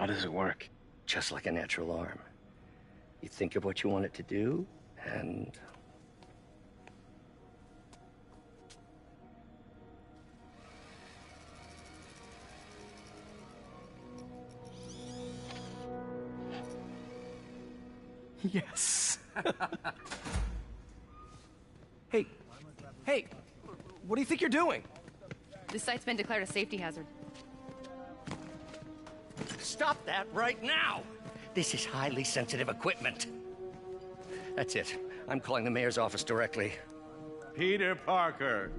How does it work? Just like a natural arm. You think of what you want it to do, and... Yes. Hey, what do you think you're doing? This site's been declared a safety hazard. Stop that right now! This is highly sensitive equipment. That's it. I'm calling the mayor's office directly. Peter Parker,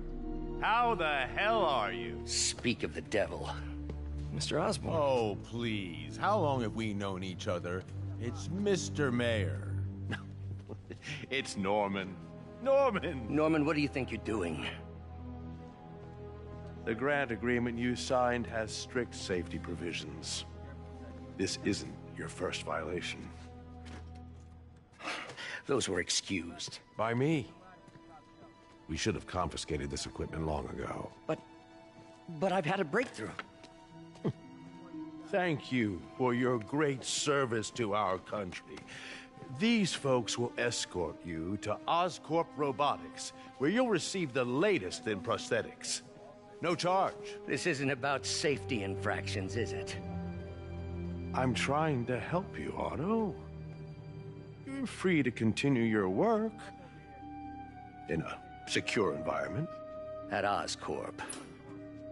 how the hell are you? Speak of the devil. Mr. Osborn. Oh, please. How long have we known each other? It's Mr. Mayor. It's Norman. Norman, what do you think you're doing? The grant agreement you signed has strict safety provisions. This isn't your first violation. Those were excused. By me. We should have confiscated this equipment long ago. But I've had a breakthrough. Thank you for your great service to our country. These folks will escort you to Oscorp Robotics, where you'll receive the latest in prosthetics. No charge. This isn't about safety infractions, is it? I'm trying to help you, Otto. You're free to continue your work in a secure environment. At Oscorp.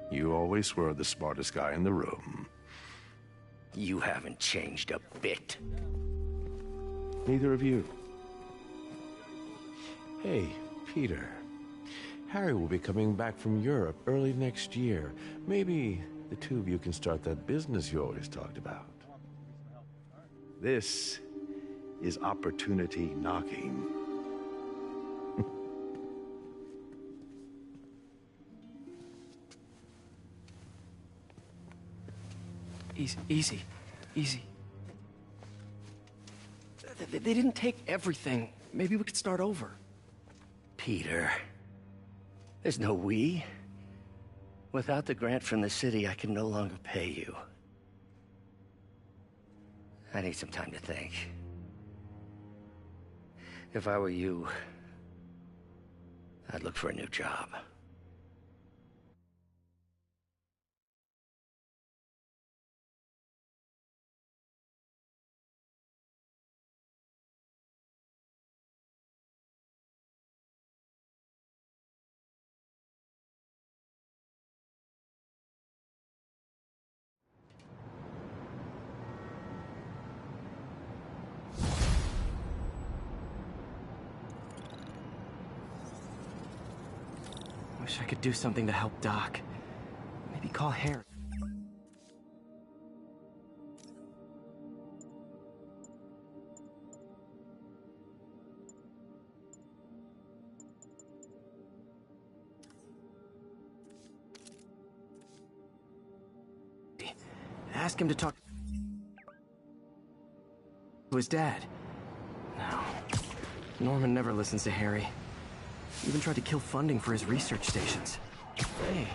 You always were the smartest guy in the room. You haven't changed a bit. Neither of you. Hey, Peter. Harry will be coming back from Europe early next year. Maybe the two of you can start that business you always talked about. This is opportunity knocking. Easy. They didn't take everything. Maybe we could start over. Peter, there's no we. Without the grant from the city, I can no longer pay you. I need some time to think. If I were you, I'd look for a new job. Wish I could do something to help Doc. Maybe call Harry. Ask him to talk to his dad. No. Norman never listens to Harry. Even tried to kill funding for his research stations. Hey,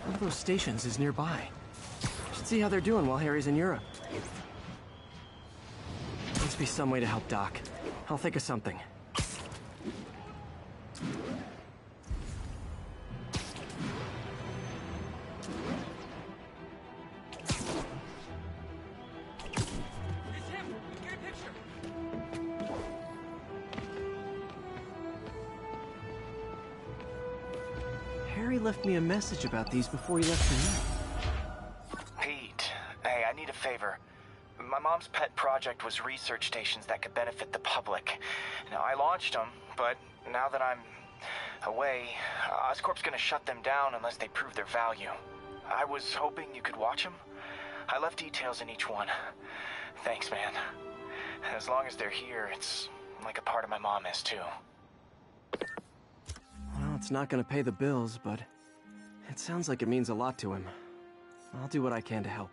one of those stations is nearby. Should see how they're doing while Harry's in Europe. Must be some way to help Doc. I'll think of something. Harry left me a message about these before he left for me. Pete, hey, I need a favor. My mom's pet project was research stations that could benefit the public. Now, I launched them, but now that I'm away, Oscorp's gonna shut them down unless they prove their value. I was hoping you could watch them. I left details in each one. Thanks, man. As long as they're here, it's like a part of my mom is, too. Well, it's not gonna pay the bills, but it sounds like it means a lot to him. I'll do what I can to help.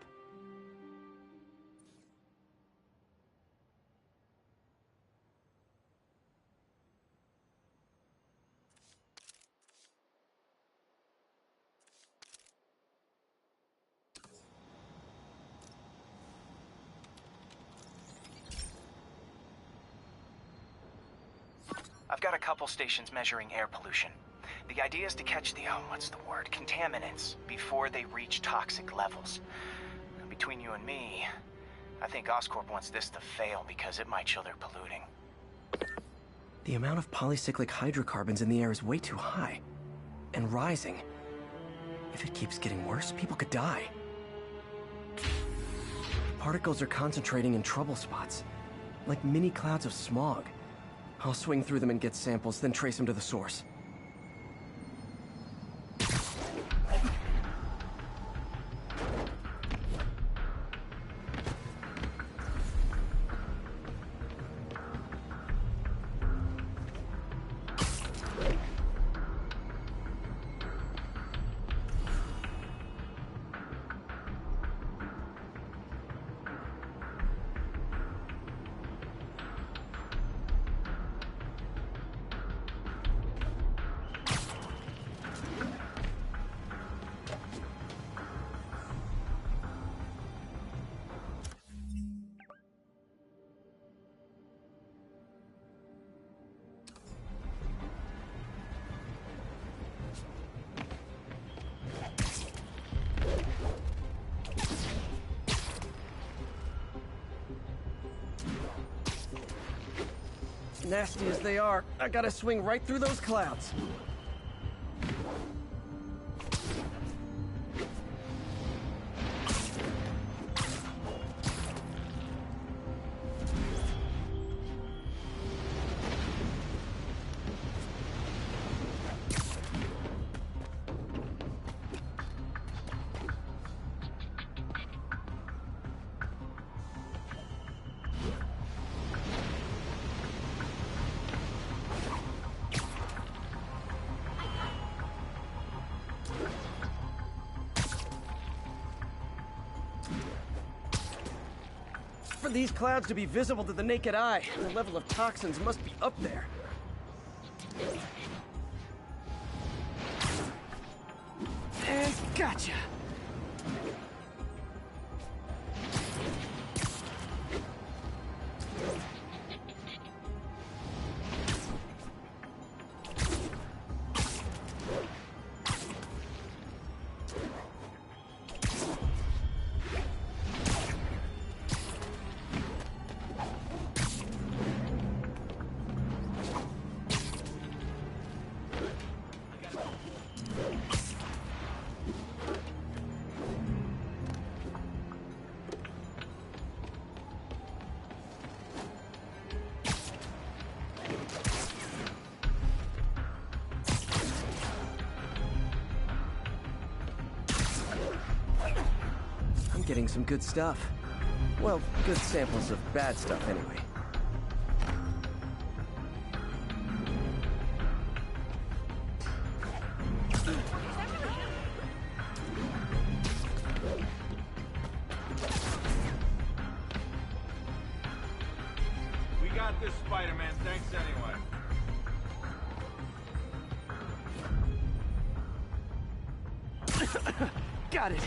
I've got a couple stations measuring air pollution. The idea is to catch the, contaminants before they reach toxic levels. Between you and me, I think Oscorp wants this to fail because it might show they're polluting. The amount of polycyclic hydrocarbons in the air is way too high. And rising. If it keeps getting worse, people could die. Particles are concentrating in trouble spots, like mini clouds of smog. I'll swing through them and get samples, then trace them to the source. Nasty as they are, I gotta swing right through those clouds. For these clouds to be visible to the naked eye, the level of toxins must be up there. And gotcha! Getting some good stuff. Well, good samples of bad stuff anyway. We got this, Spider-Man. Thanks anyway. Got it!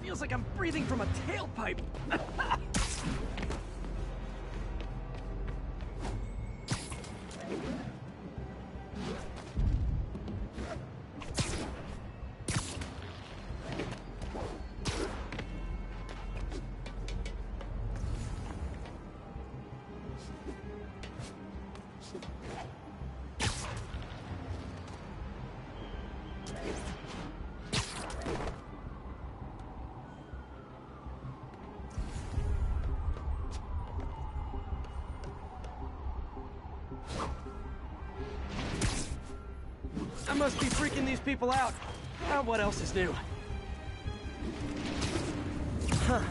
Feels like I'm breathing from a tailpipe. I must be freaking these people out. What else is new? Huh.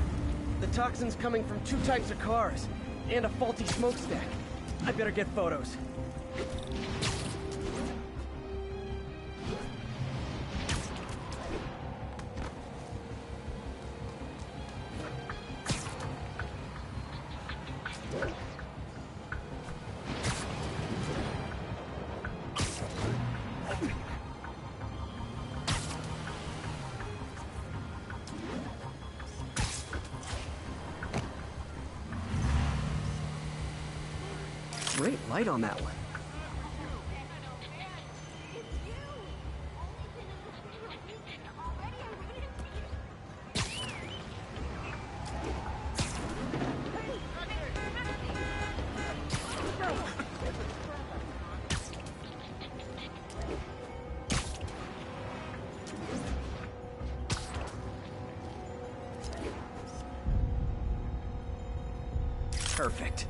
The toxin's coming from 2 types of cars, and a faulty smokestack. I better get photos. Great light on that one. Perfect.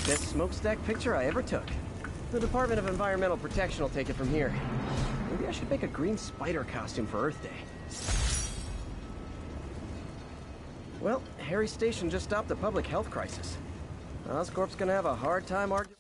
Best smokestack picture I ever took. The Department of Environmental Protection will take it from here. Maybe I should make a green spider costume for Earth Day. Well, Harry's station just stopped a public health crisis. Oscorp's gonna have a hard time arguing.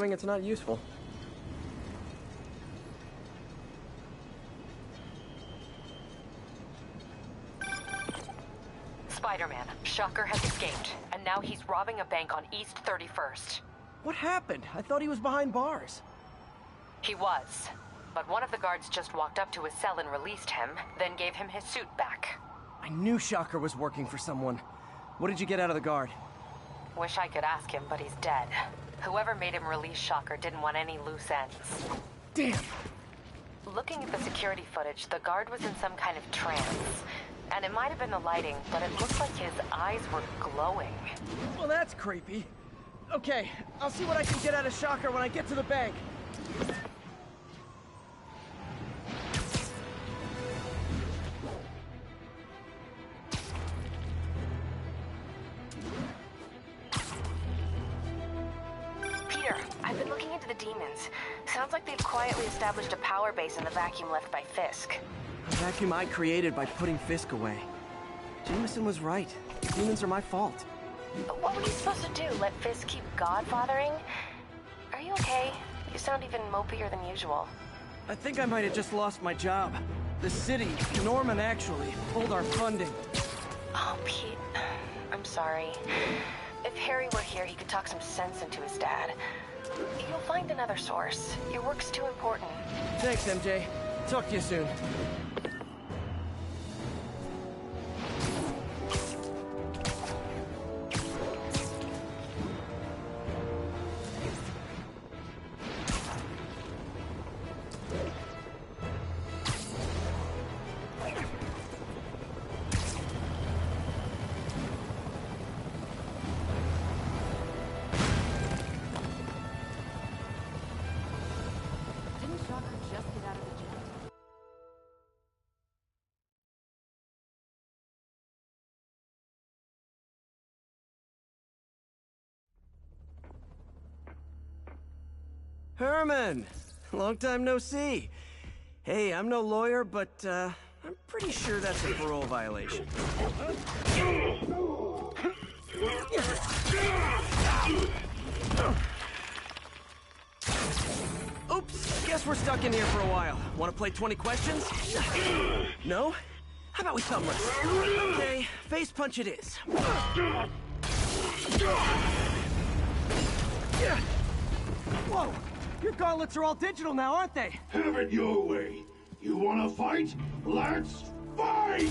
It's not useful. Spider-Man, Shocker has escaped, and now he's robbing a bank on East 31st. What happened? I thought he was behind bars. He was, but one of the guards just walked up to his cell and released him, then gave him his suit back. I knew Shocker was working for someone. What did you get out of the guard? Wish I could ask him, but he's dead. Whoever made him release Shocker didn't want any loose ends. Damn! Looking at the security footage, the guard was in some kind of trance. And it might have been the lighting, but it looked like his eyes were glowing. Well, that's creepy. Okay, I'll see what I can get out of Shocker when I get to the bank. Peter, I've been looking into the demons. Sounds like they've quietly established a power base in the vacuum left by Fisk. A vacuum I created by putting Fisk away. Jameson was right. Demons are my fault. But what were you supposed to do? Let Fisk keep godfathering? Are you okay? You sound even mopier than usual. I think I might have just lost my job. The city, Norman actually, pulled our funding. Oh, Pete. I'm sorry. If Harry were here, he could talk some sense into his dad. You'll find another source. Your work's too important. Thanks, MJ. Talk to you soon. Didn't Shocker just get out of the gym? Herman! Long time no see. Hey, I'm no lawyer, but, I'm pretty sure that's a parole violation. Oops, guess we're stuck in here for a while. Want to play 20 questions? No? How about we thumbless? Okay, face punch it is. Whoa! Your gauntlets are all digital now, aren't they? Have it your way. You wanna fight? Let's fight!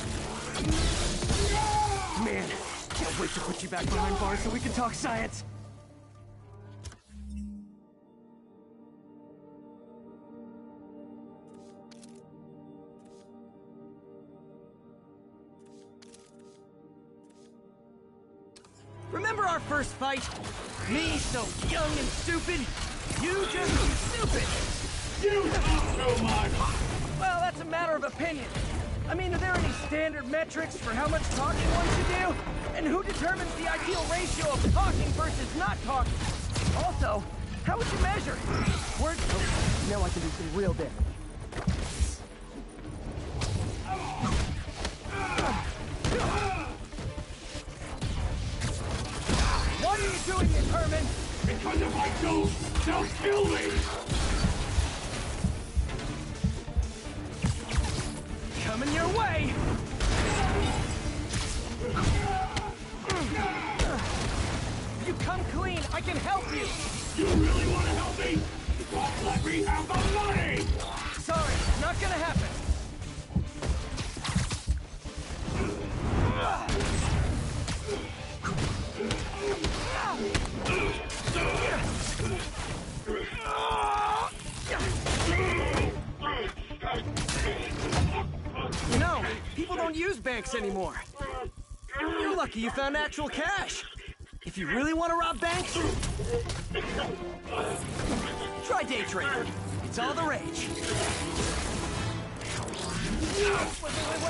Man, can't wait to put you back behind bars so we can talk science. Remember our first fight? Me so young and stupid, you just stupid! You talk so much! Well, that's a matter of opinion. I mean, are there any standard metrics for how much talking one should do? And who determines the ideal ratio of talking versus not talking? Also, how would you measure? Words? Oh, now I can do some real damage. Why are you doing this, Herman? Because if I don't, they'll kill me! Coming your way! You come clean, I can help you! You really want to help me? Don't let me have the money! Sorry, not gonna happen. You know, people don't use banks anymore. You're lucky you found actual cash. If you really want to rob banks, try day trading. It's all the rage.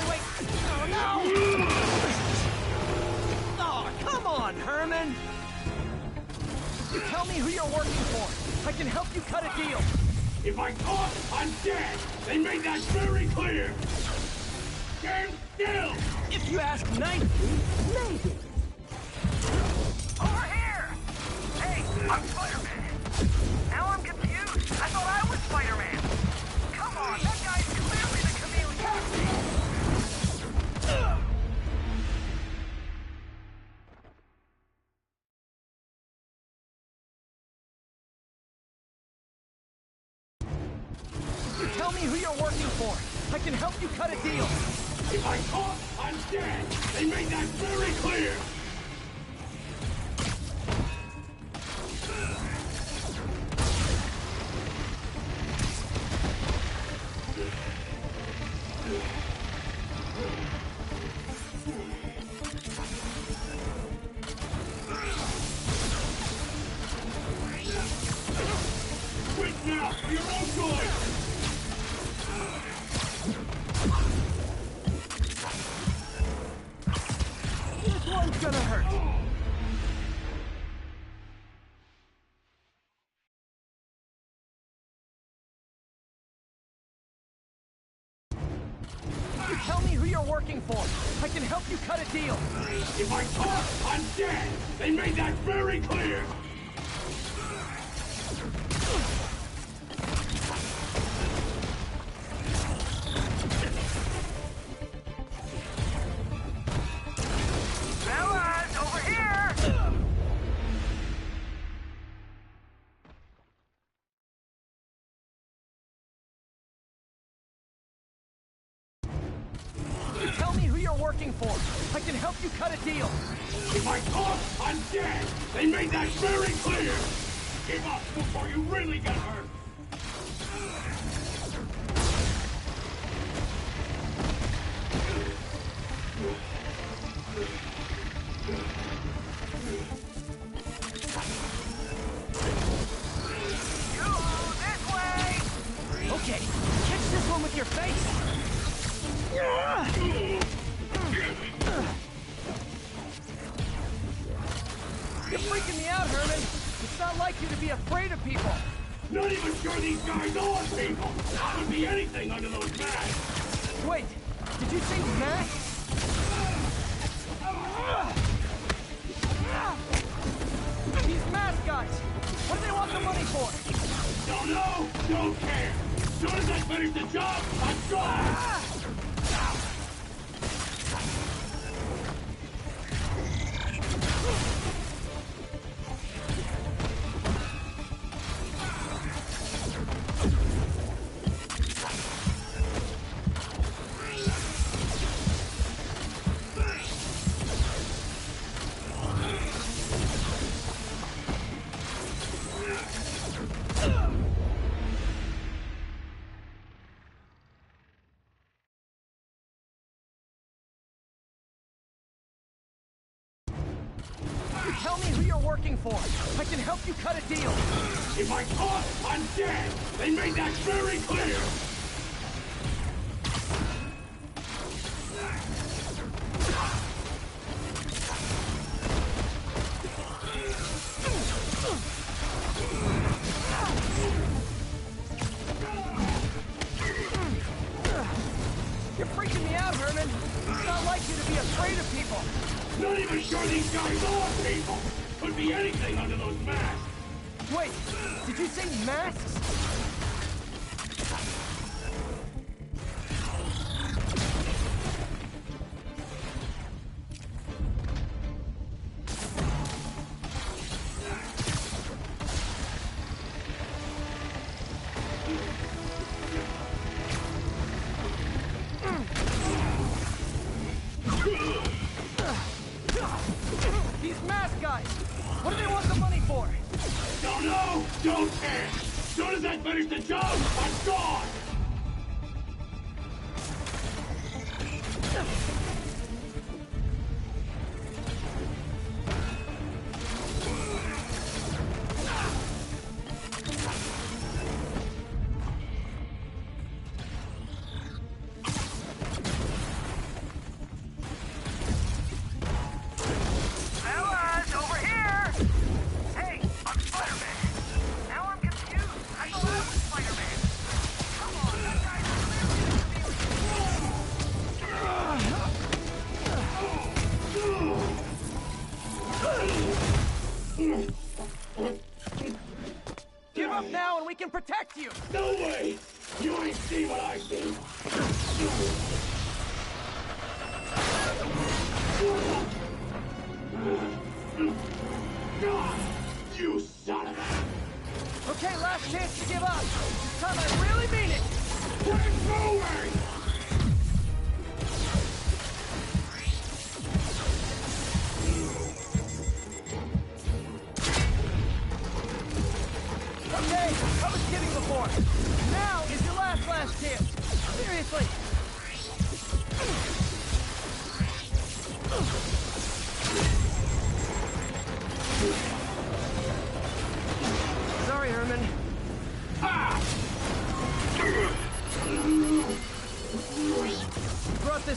Wait. Oh, no! Oh, come on, Herman! You tell me who you're working for. I can help you cut a deal. If I talk, I'm dead! They made that very clear! Stand still! If you ask nicely, maybe. Over here! Hey, I'm Spider-Man. Now I'm confused. I thought I was Spider-Man. Come on, that guy's clearly the chameleon. Tell Tell me who you're working for. I can help you cut a deal. If I talk, I'm dead. They made that very clear. Quit now, for your own good. This one's gonna hurt. Tell me who you're working for. I can help you cut a deal. If I talk, I'm dead. They made that very clear. Fellas, over here! Tell me who you're working for. I can help you cut a deal. If I talk, I'm dead. They made that very clear. Give up before you really get hurt. You, this way! Okay, catch this one with your face. You're freaking me out, Herman. It's not like you to be afraid of people. Not even sure these guys are people. Could be anything under those masks. Wait, did you say masks? These mask guys, what do they want the money for? Don't know, don't care. As soon as I finish the job, I'm gone. Tell me who you're working for. I can help you cut a deal. If I talk, I'm dead. They made that very clear. You're freaking me out, Herman. It's not like you to be afraid of people. Not even sure these guys are people. Could be anything under those masks. Wait, did you say masks? These mask guys, what do they want the money for? Don't know, don't care. As soon as I finish the job, I'm gone. Fellas, over here! Hey, I'm Spider-Man. Now I'm confused. I thought I was Spider-Man. Come on, that guy's Give up now and we can protect you! No way! You ain't see what I see. You son of a... Okay, last chance to give up. This time I really mean it!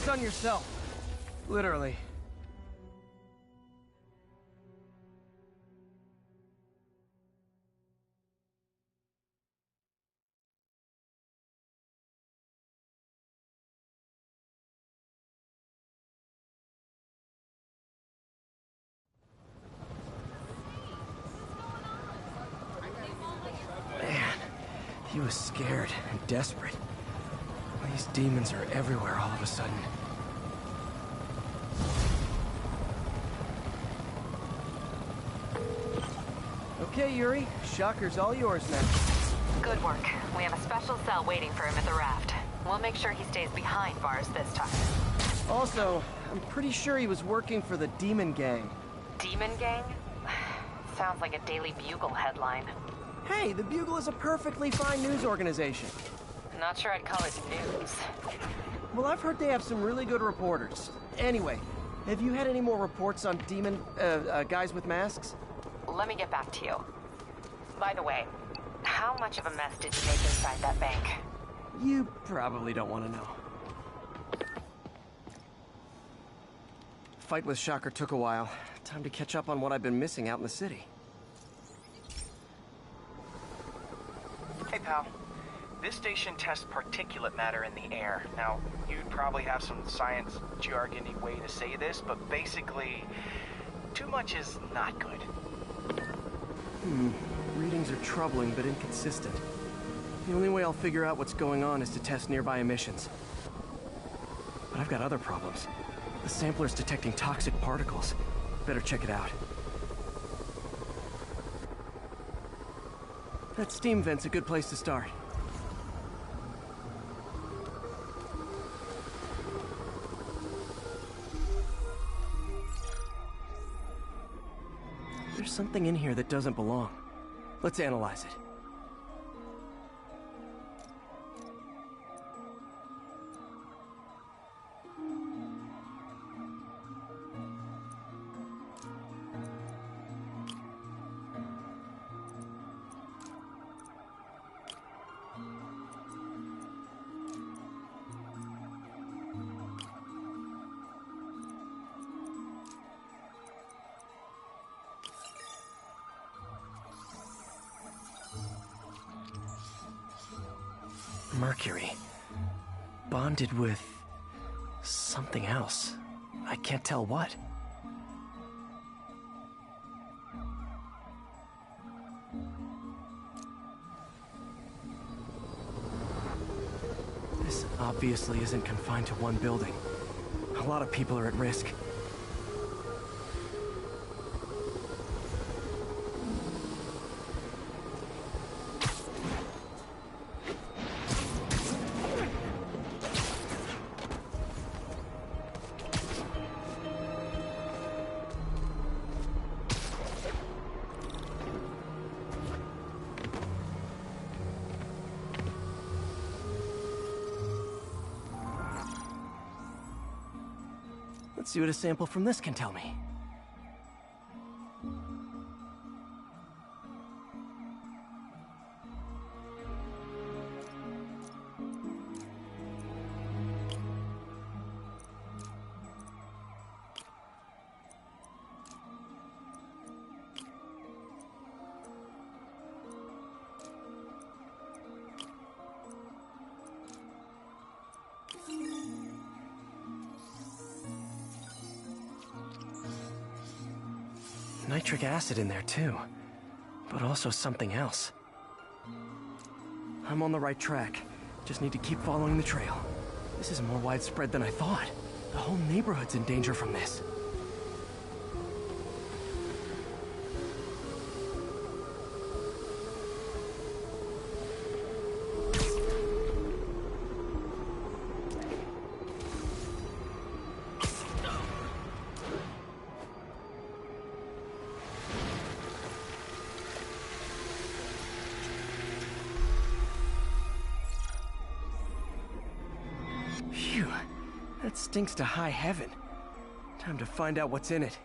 Focus on yourself. Literally. Man, he was scared and desperate. These demons are everywhere all of a sudden. Okay, Yuri. Shocker's all yours now. Good work. We have a special cell waiting for him at the raft. We'll make sure he stays behind bars this time. Also, I'm pretty sure he was working for the Demon Gang. Demon Gang? Sounds like a Daily Bugle headline. Hey, the Bugle is a perfectly fine news organization. Not sure I'd call it news. Well, I've heard they have some really good reporters. Anyway, have you had any more reports on demon, guys with masks? Let me get back to you. By the way, how much of a mess did you make inside that bank? You probably don't want to know. Fight with Shocker took a while. Time to catch up on what I've been missing out in the city. Hey, pal. This station tests particulate matter in the air. Now, you'd probably have some science jargony way to say this, but basically, too much is not good. Readings are troubling but inconsistent. The only way I'll figure out what's going on is to test nearby emissions. But I've got other problems. The sampler's detecting toxic particles. Better check it out. That steam vent's a good place to start. There's something in here that doesn't belong. Let's analyze it. Mercury. Bonded with something else. I can't tell what. This obviously isn't confined to one building. A lot of people are at risk. Let's see what a sample from this can tell me. Nitric acid in there too, but also something else. I'm on the right track. Just need to keep following the trail. This is more widespread than I thought. The whole neighborhood's in danger from this. Phew, that stinks to high heaven. Time to find out what's in it.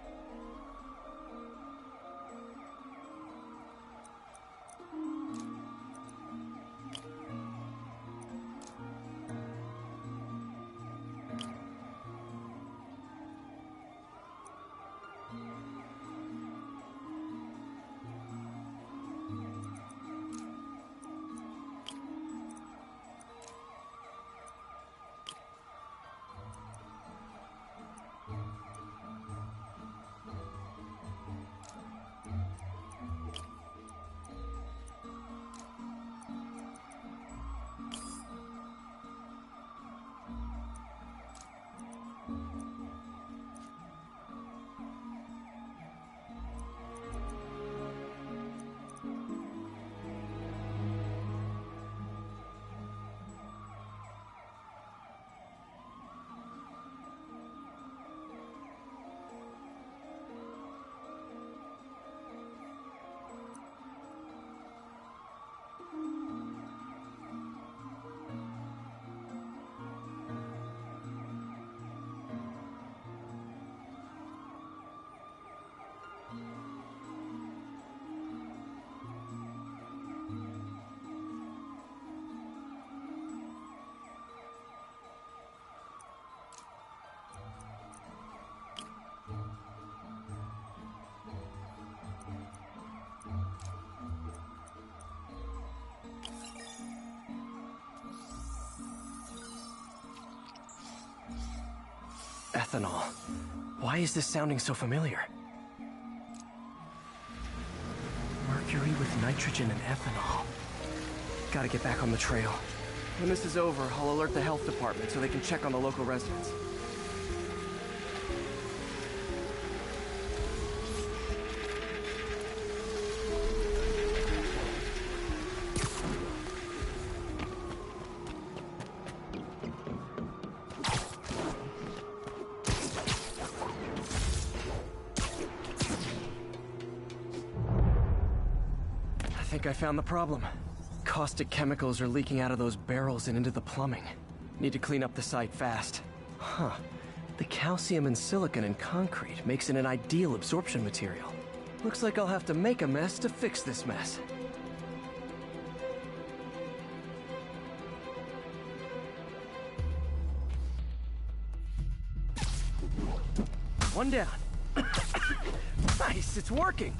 Ethanol. Why is this sounding so familiar? Mercury with nitrogen and ethanol. Gotta get back on the trail. When this is over, I'll alert the health department so they can check on the local residents. I think I found the problem. Caustic chemicals are leaking out of those barrels and into the plumbing. Need to clean up the site fast. Huh. The calcium and silicon in concrete makes it an ideal absorption material. Looks like I'll have to make a mess to fix this mess. One down. Nice, it's working!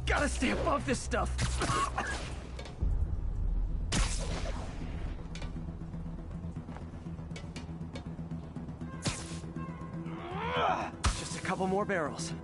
Gotta stay above this stuff! Just a couple more barrels.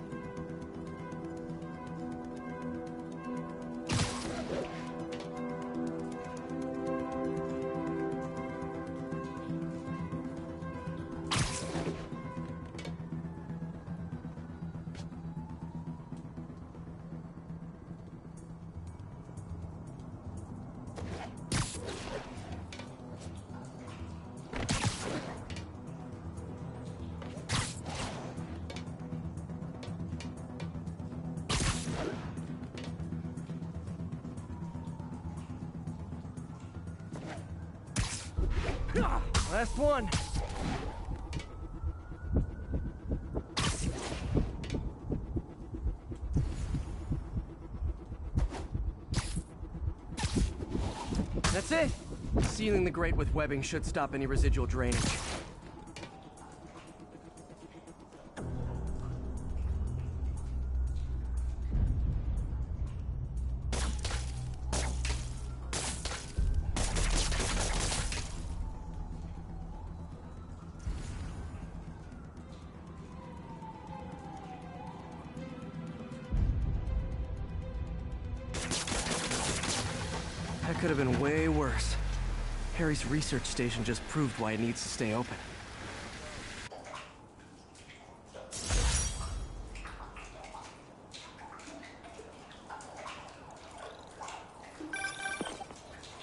Last one. That's it. Sealing the grate with webbing should stop any residual drainage. That could have been way worse. Harry's research station just proved why it needs to stay open.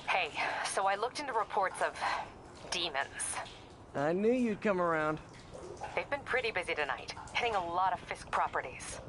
Hey, so I looked into reports of demons. I knew you'd come around. They've been pretty busy tonight, hitting a lot of Fisk properties.